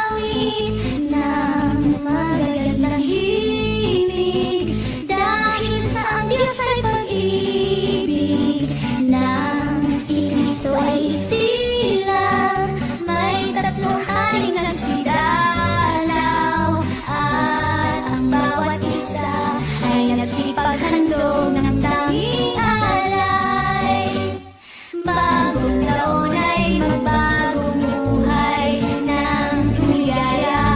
awit ng magagandang himig, dahil sa ang Diyos ay pag-ibig, nang si Kristo ay isilang, may tatlong haring nagsidalaw, at ang bawat isa ay nagsipaghandog ng tanging alay. Bagong taon ay magbagong buhay ng lumigaya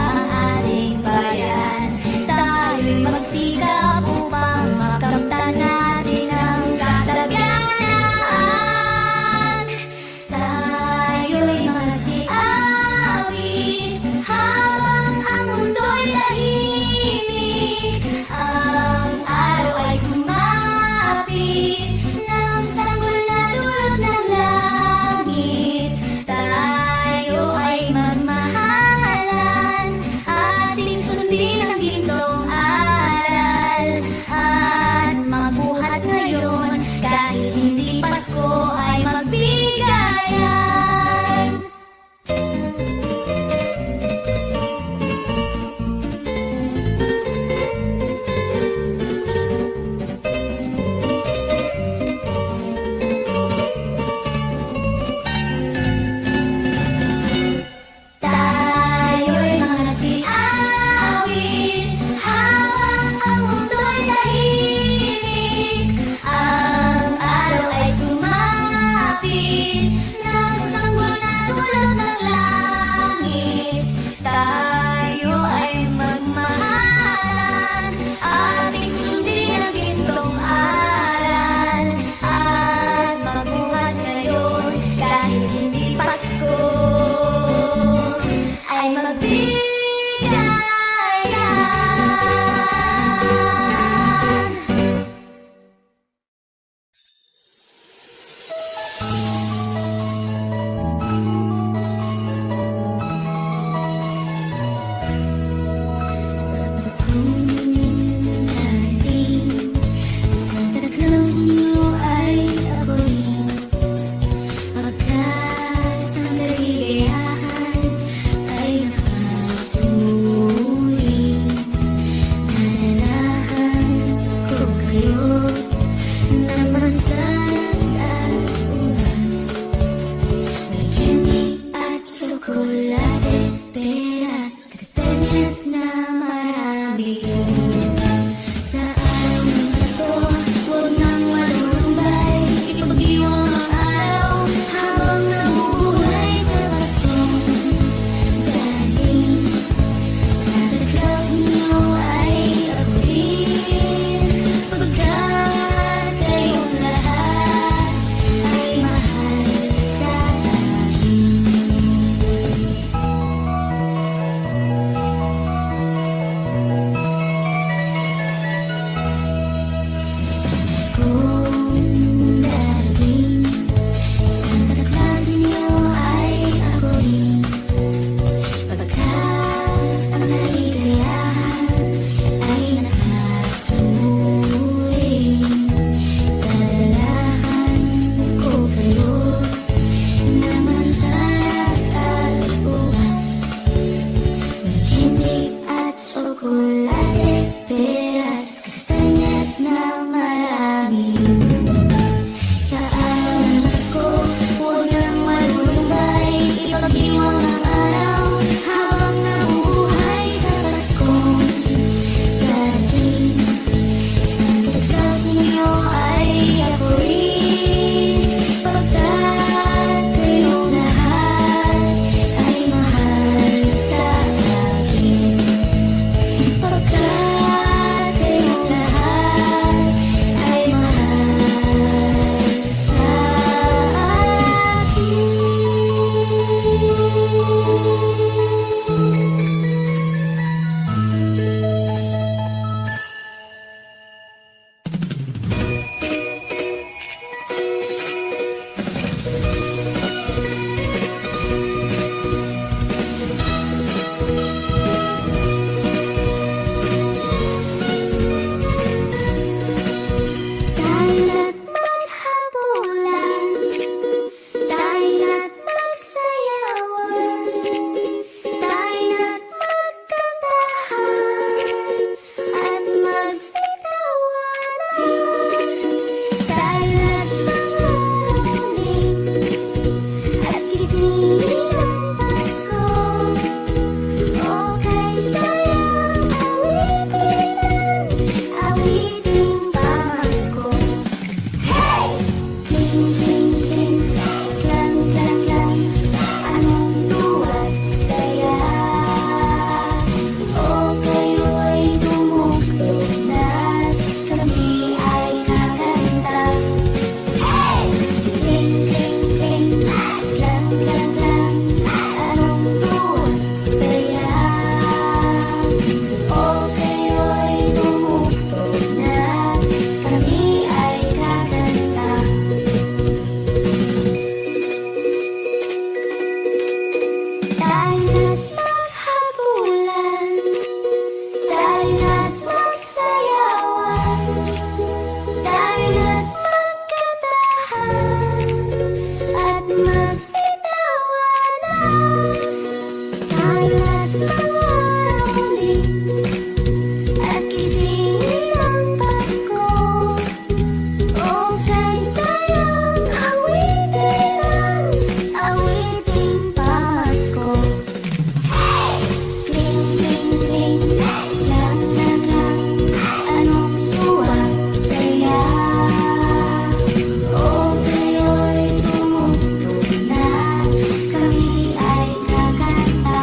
Tayo at mangarap ulit at gisingin ang Pasko. O kay sayang awiting pamasko. Ling, ling, ling, lang, lang, lang, anong tuwa't saya. O kayo'y tumunog na, kami ay kakanta.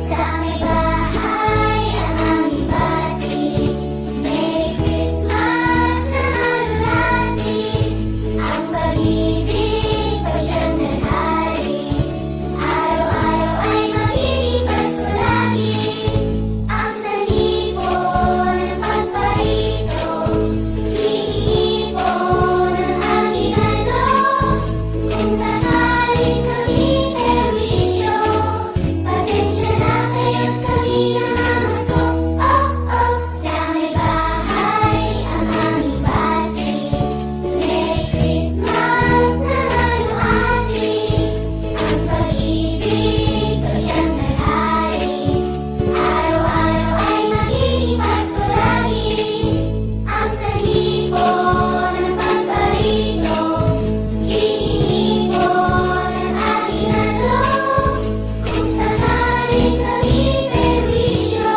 Sa may bahay ang aming bati, Merry Christmas na alulati. Ang pag-ibig pa siyang naghari, araw-araw ay maglipas palagi. Ang salipo ng pagparito, hihingi po ng aming handog. Kung sakaling kami perwisyo, pasensya na kayo't kami namamasok. Oh, oh, sa may bahay ang aming bati, Merry Christmas na alulati. Ang pag-ibig pa siyang naghari, araw-araw ay maglipas palagi. Ang salipo ng pagparito, hihingi po ng aking handog. Kung sakaling kami perwisyo,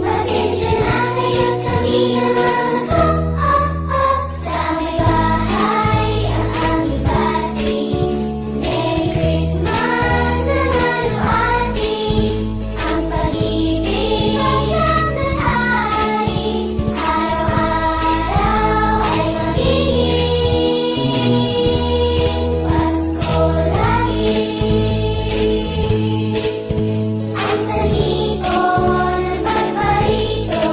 pasensya na kayo't kami namamasok. Oh, oh, sa may bahay ang aming bati, Merry Christmas na alulati. Ang pag-ibig ay siyang naghari, araw-araw ay magiging Pasko lagi. Ang salipo ng pagparito,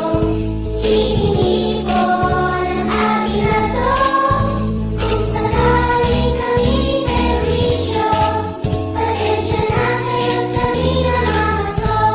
hihingi po ng aking handog. Kung sakaling kami perwisyo, pasensya na kayo't kami namamasok.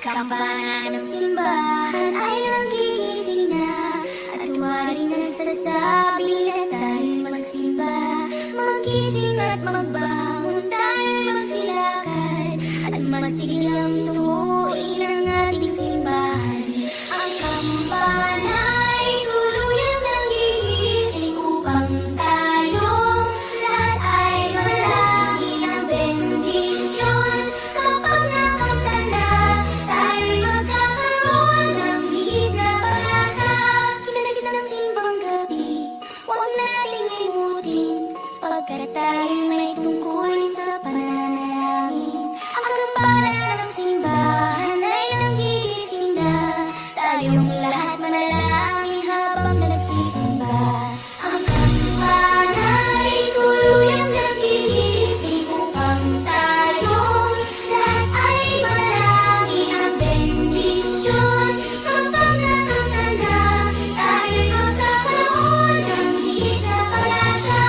Kampana ng simbahan ay nanggigising na, at huwaring na nagsasabi na tayo'y magsimba. Magising at magbangon, tayo'y magsilakad, at masiglang tuuin ang ating simbahan. Ang kampana ay tuluyang nanggigising upang tayong lahat ay manalangin ng bendisyon. Kapag nakamta na, tayo'y magkakaroon ng higit na pag-asa. Kinalagis ng simbang gabi, huwag nating limutin, pagkat tayo'y may tungkulin sa pananalangin. Ang kampana ng simbahan ay nanggigising na, tayong lahat manalangin habang nagsisimba. Ang kampana ay tuluyang nanggigising upang tayong lahat ay manalangin ang bendisyon. Kapag nakamta na, tayo'y magkakaroon ng higit na pag-asa.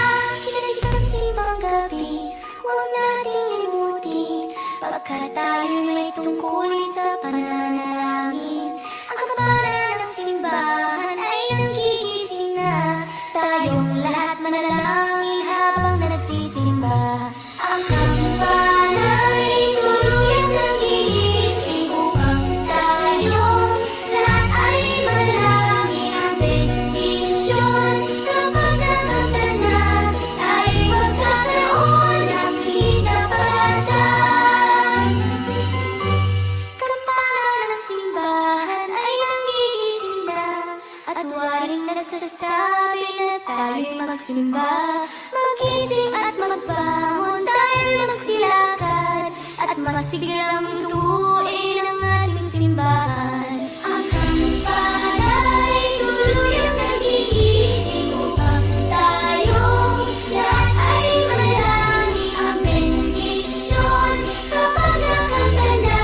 Kinalagis ng simbang gabi, huwag nating limutin, pagkat tayo'y may tungkulin sa pananalangin. Ang kampana ng simbahan ay nanggigising na, tayong lahat manalangin habang nagsisimba. Ang kampana ay tuluyang nanggigising upang tayong lahat ay manalangin ang bendisyon. Kapag nakamta na, tayo'y magkakaroon ng higit na pag-asa. Kampana ng simbahan ay nanggigising na, at huwaring nagsasabi na tayo'y magsimba. Magising at magbangon, tayo'y magsilakad, at masiglang tuuin ang ating simbahan. Ang kampana ay tuluyang nanggigising upang tayong lahat ay manalangin ang bendisyon. Kapag nakamta na,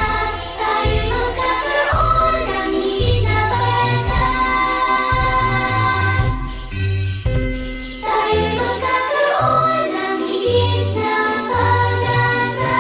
tayo'y magkakaroon ng higit na pag-asa. Tayo'y magkakaroon ng higit na pag-asa.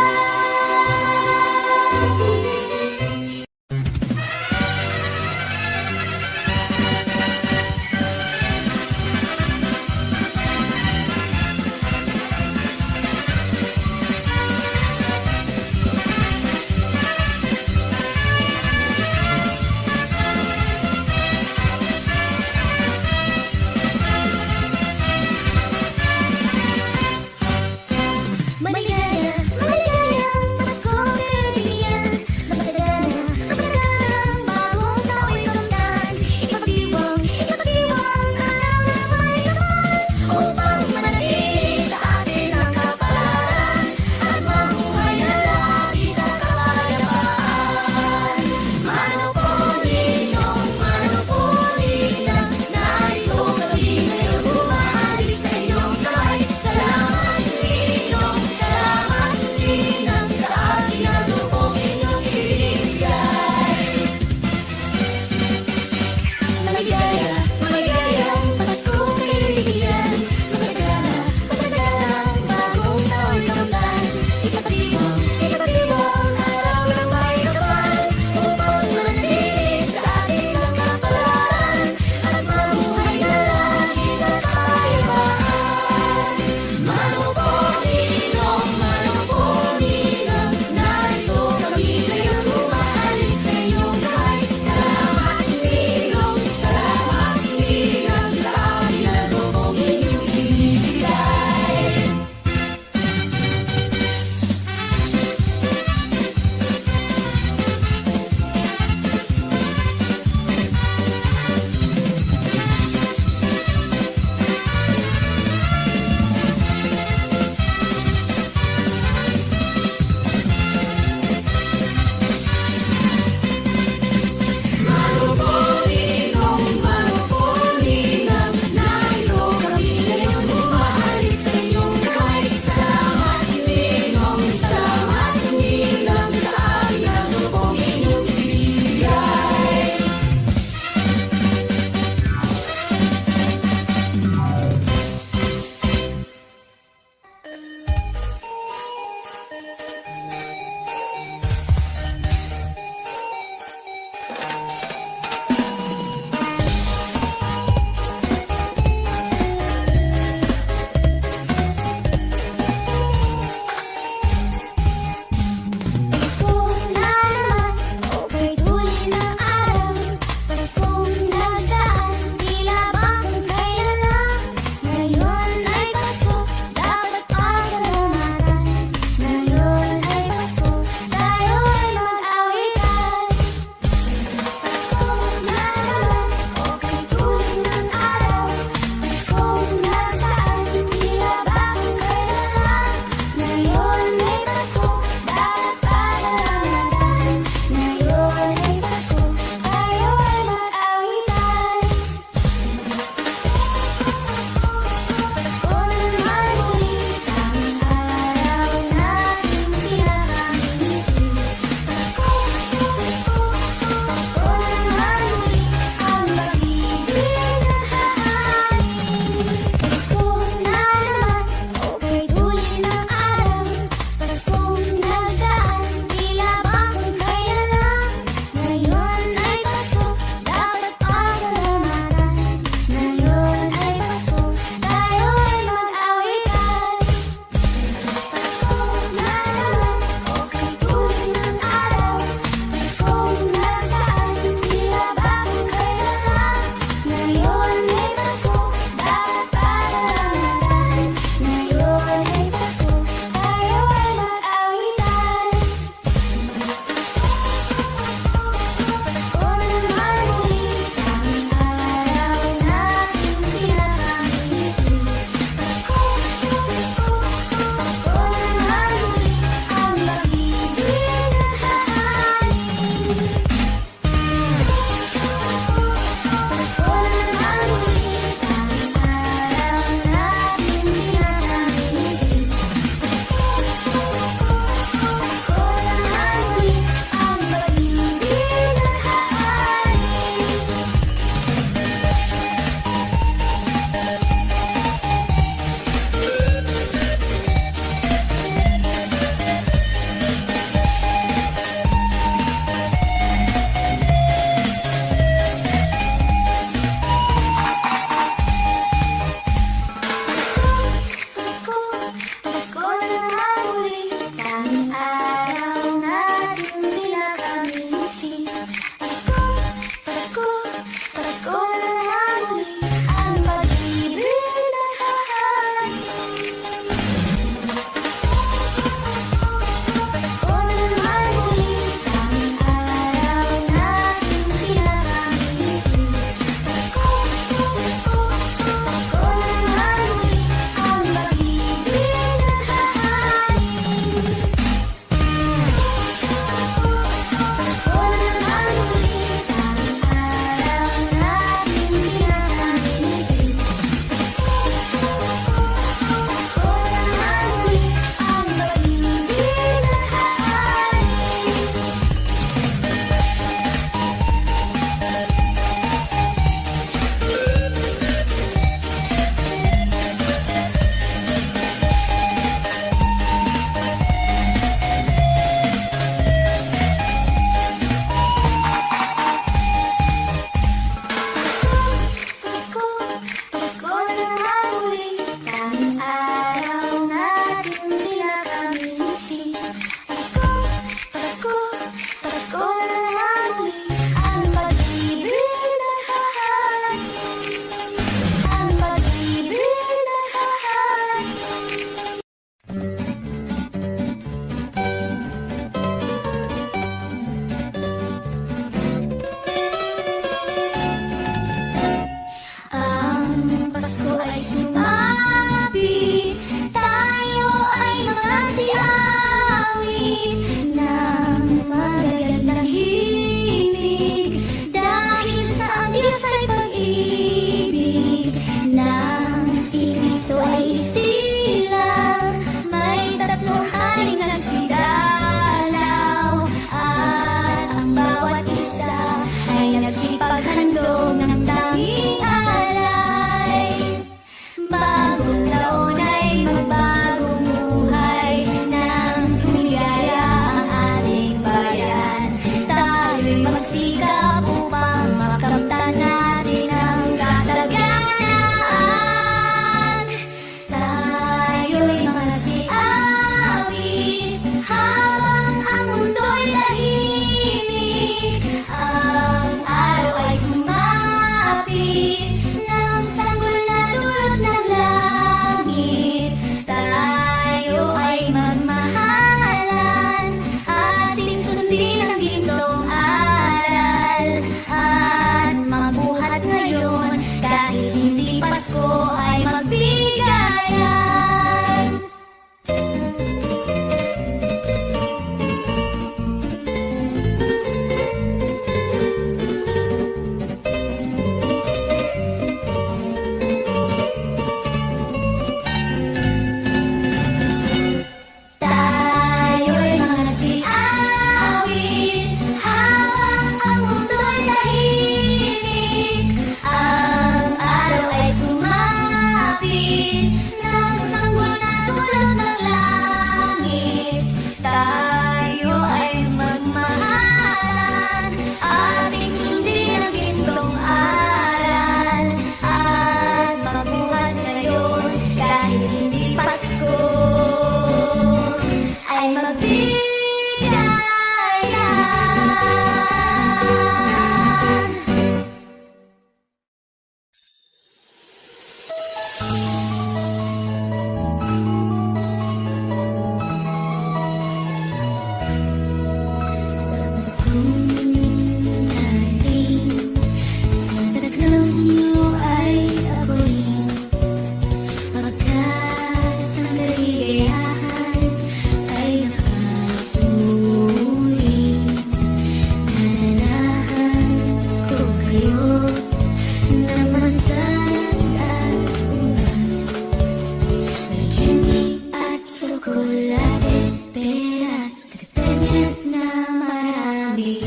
tsokolate, peras, kasenyas na marami.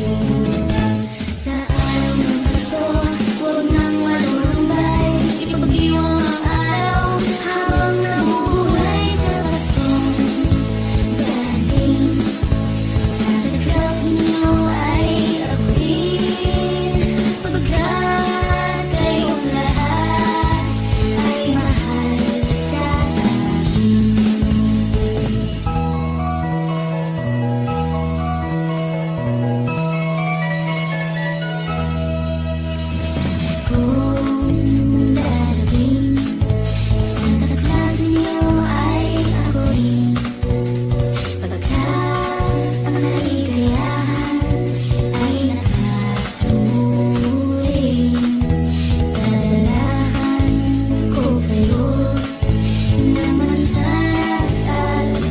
Sa araw ng Pasko, huwag nang malulumbay, ipag-iwang ang araw habang nabubuhay sa Paskong dating. Santa Claus ninyo ay ako'y, pagkat kayong lahat ay mahal sa akin. Sa Paskong darating, Santa Claus ninyo ay ako rin. Pagkat ang kaligayahan ay nakasuling, dadalahan ko kayo ng masaya sa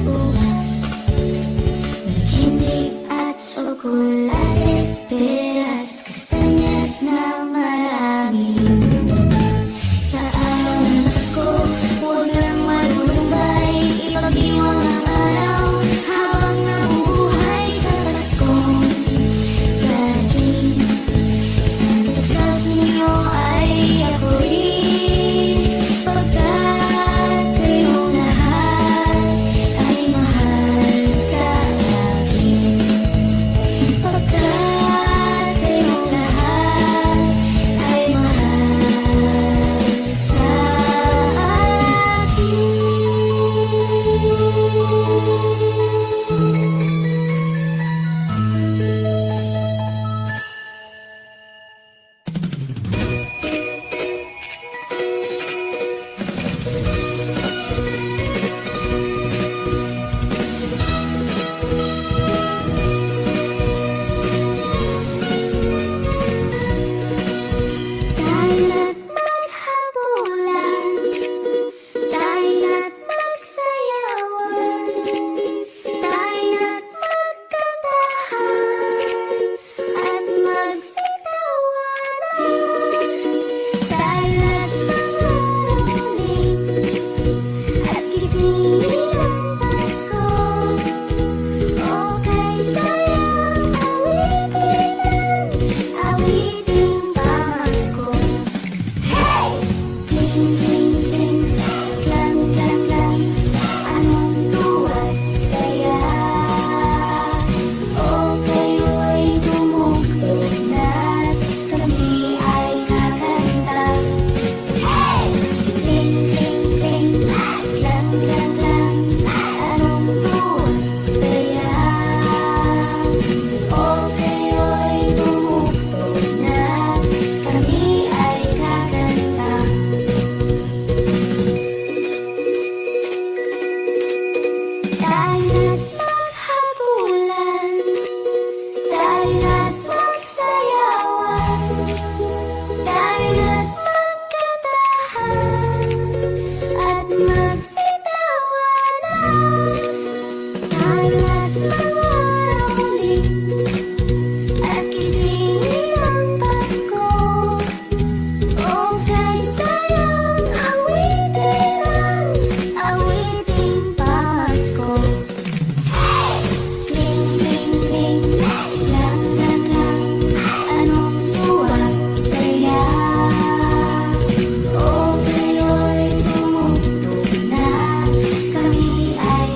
bukas. May hindi at tsokolate, peras, kasenyas na marami. Sa araw ng Pasko, huwag lang malulumbay, ipag-iwang ang araw habang nabubuhay sa Paskong dating. Santa Claus ninyo ay ako rin, pagkat kayong lahat ay mahal sa akin. Pagkat kayong lahat ay mahal sa akin. Tayo't maghabulan, tayo't magsayawan, tayo't magkantahan at magsitawanan. Tayo't mangaroling at gisingin ang Pasko. Okay sayang awitin pamasko. Hey! Ting, ting, ting, klang, klang, klang, anong tuwa't saya. O kayo'y tumugtog na't kami ay kakanta. Hey! Ting, ting, ting, klang, klang, klang, anong tuwa't saya. O kayo'y tumugtog na't kami ay kakanta. Tayo't maghabulan, tayo't magsayawan, tayo't magkantahan at magsitawanan. Tayo't mangaroling at gisingin ang Pasko. Okay sayang awitin pamasko. Hey! Kling, kling, kling, klang, klang, klang, anong tuwa't saya. O kayo'y tumugtog na kami ay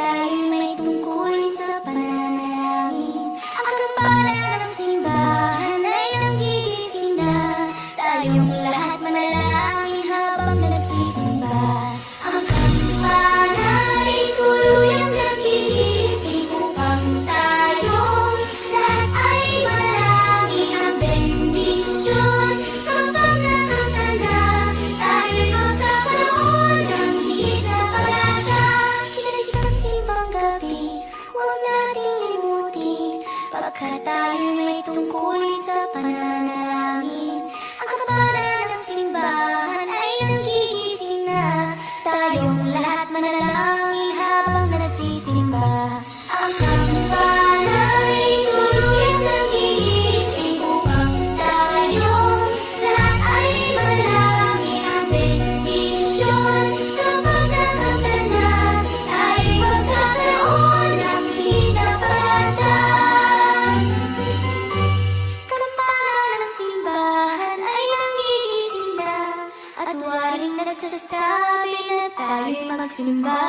tayo'y may tungkulin sa pananalangin. Ang kampanan ng simbahan ay nanggigising na. Tayong lahat manalangin habang nagsisimba. Ang kampana ay tuluyang nagigising upang tayong lahat ay manalangin. Ang bendisyon kapag nakatanda, tayo'y magkakaroon ng higit na pag-asa. Isang simbang gabi, huwag nating limutin, pagkat tayo'y may tungkulin sa pananalangin. Ang kampanan ng simbahan ay nanggigising na. Tayong lahat manalangin habang nagsisimba. Ang kampana ay tuluyang nagigising upang tayong lahat ay manalangin. Ang bendisyon kapag nakatanda, tayo'y magkakaroon ng higit na pag-asa. Kampana ng simbahan ay nanggigising na, at waring nagsasabi na tayo'y magsimba.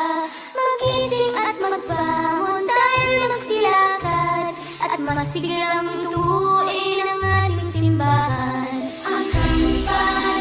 Magising at magbangon, tayo'y magsilakad, at masiglang tuuin ang ating simbahan. Ang kampana